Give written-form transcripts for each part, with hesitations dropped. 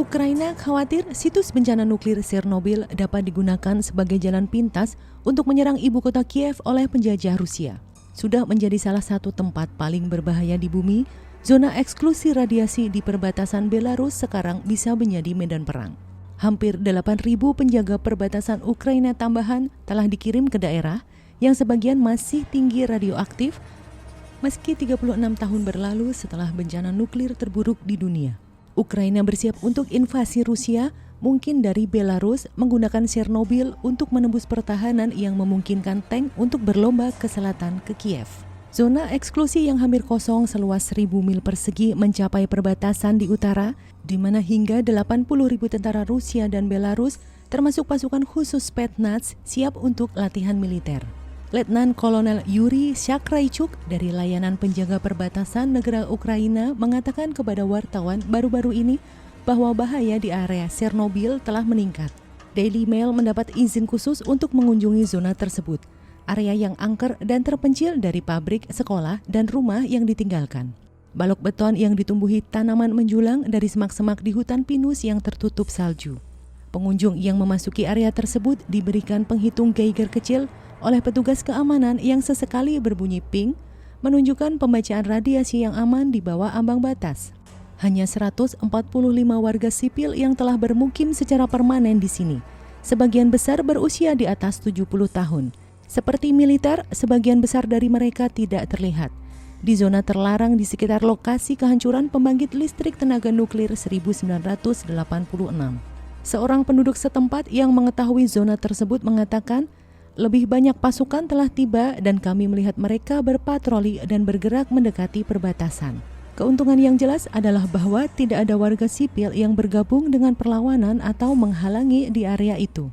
Ukraina khawatir situs bencana nuklir Chernobyl dapat digunakan sebagai jalan pintas untuk menyerang ibu kota Kiev oleh penjajah Rusia. Sudah menjadi salah satu tempat paling berbahaya di bumi, zona eksklusi radiasi di perbatasan Belarus sekarang bisa menjadi medan perang. Hampir 8.000 penjaga perbatasan Ukraina tambahan telah dikirim ke daerah yang sebagian masih tinggi radioaktif meski 36 tahun berlalu setelah bencana nuklir terburuk di dunia. Ukraina bersiap untuk invasi Rusia, mungkin dari Belarus, menggunakan Chernobyl untuk menembus pertahanan yang memungkinkan tank untuk berlomba ke selatan ke Kiev. Zona eksklusi yang hampir kosong seluas 1.000 mil persegi mencapai perbatasan di utara, di mana hingga 80.000 tentara Rusia dan Belarus, termasuk pasukan khusus Spetsnaz, siap untuk latihan militer. Letnan Kolonel Yuri Shakraichuk dari layanan penjaga perbatasan negara Ukraina mengatakan kepada wartawan baru-baru ini bahwa bahaya di area Chernobyl telah meningkat. Daily Mail mendapat izin khusus untuk mengunjungi zona tersebut, area yang angker dan terpencil dari pabrik, sekolah, dan rumah yang ditinggalkan. Balok beton yang ditumbuhi tanaman menjulang dari semak-semak di hutan pinus yang tertutup salju. Pengunjung yang memasuki area tersebut diberikan penghitung Geiger kecil oleh petugas keamanan yang sesekali berbunyi ping, menunjukkan pembacaan radiasi yang aman di bawah ambang batas. Hanya 145 warga sipil yang telah bermukim secara permanen di sini. Sebagian besar berusia di atas 70 tahun. Seperti militer, sebagian besar dari mereka tidak terlihat. Di zona terlarang di sekitar lokasi kehancuran pembangkit listrik tenaga nuklir 1986. Seorang penduduk setempat yang mengetahui zona tersebut mengatakan, lebih banyak pasukan telah tiba dan kami melihat mereka berpatroli dan bergerak mendekati perbatasan. Keuntungan yang jelas adalah bahwa tidak ada warga sipil yang bergabung dengan perlawanan atau menghalangi di area itu.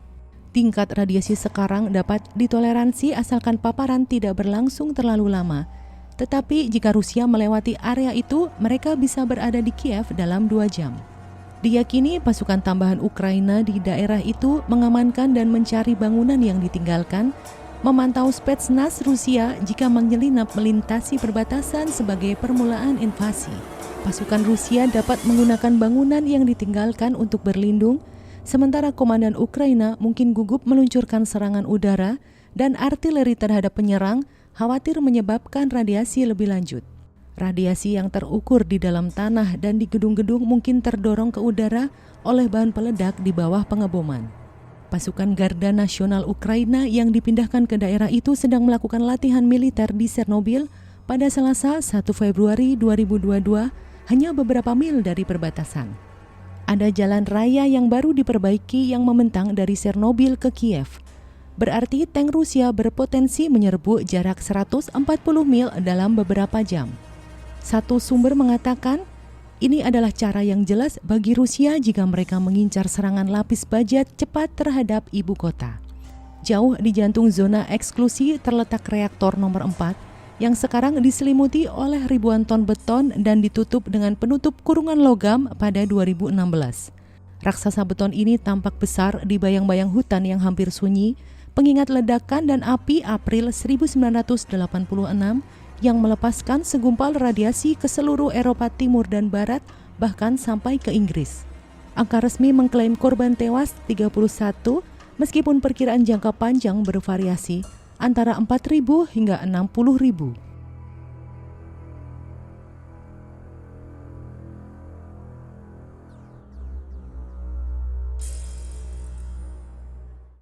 Tingkat radiasi sekarang dapat ditoleransi asalkan paparan tidak berlangsung terlalu lama. Tetapi jika Rusia melewati area itu, mereka bisa berada di Kiev dalam 2 jam. Diyakini pasukan tambahan Ukraina di daerah itu mengamankan dan mencari bangunan yang ditinggalkan, memantau Spetsnaz Rusia jika menyelinap melintasi perbatasan sebagai permulaan invasi. Pasukan Rusia dapat menggunakan bangunan yang ditinggalkan untuk berlindung, sementara komandan Ukraina mungkin gugup meluncurkan serangan udara dan artileri terhadap penyerang, khawatir menyebabkan radiasi lebih lanjut. Radiasi yang terukur di dalam tanah dan di gedung-gedung mungkin terdorong ke udara oleh bahan peledak di bawah pengeboman. Pasukan Garda Nasional Ukraina yang dipindahkan ke daerah itu sedang melakukan latihan militer di Chernobyl pada Selasa 1 Februari 2022, hanya beberapa mil dari perbatasan. Ada jalan raya yang baru diperbaiki yang membentang dari Chernobyl ke Kiev. Berarti tank Rusia berpotensi menyerbu jarak 140 mil dalam beberapa jam. Satu sumber mengatakan, ini adalah cara yang jelas bagi Rusia jika mereka mengincar serangan lapis baja cepat terhadap ibu kota. Jauh di jantung zona eksklusi terletak reaktor nomor 4 yang sekarang diselimuti oleh ribuan ton beton dan ditutup dengan penutup kurungan logam pada 2016. Raksasa beton ini tampak besar di bayang-bayang hutan yang hampir sunyi, pengingat ledakan dan api April 1986 yang melepaskan segumpal radiasi ke seluruh Eropa Timur dan Barat, bahkan sampai ke Inggris. Angka resmi mengklaim korban tewas 31, meskipun perkiraan jangka panjang bervariasi antara 4.000 hingga 60.000.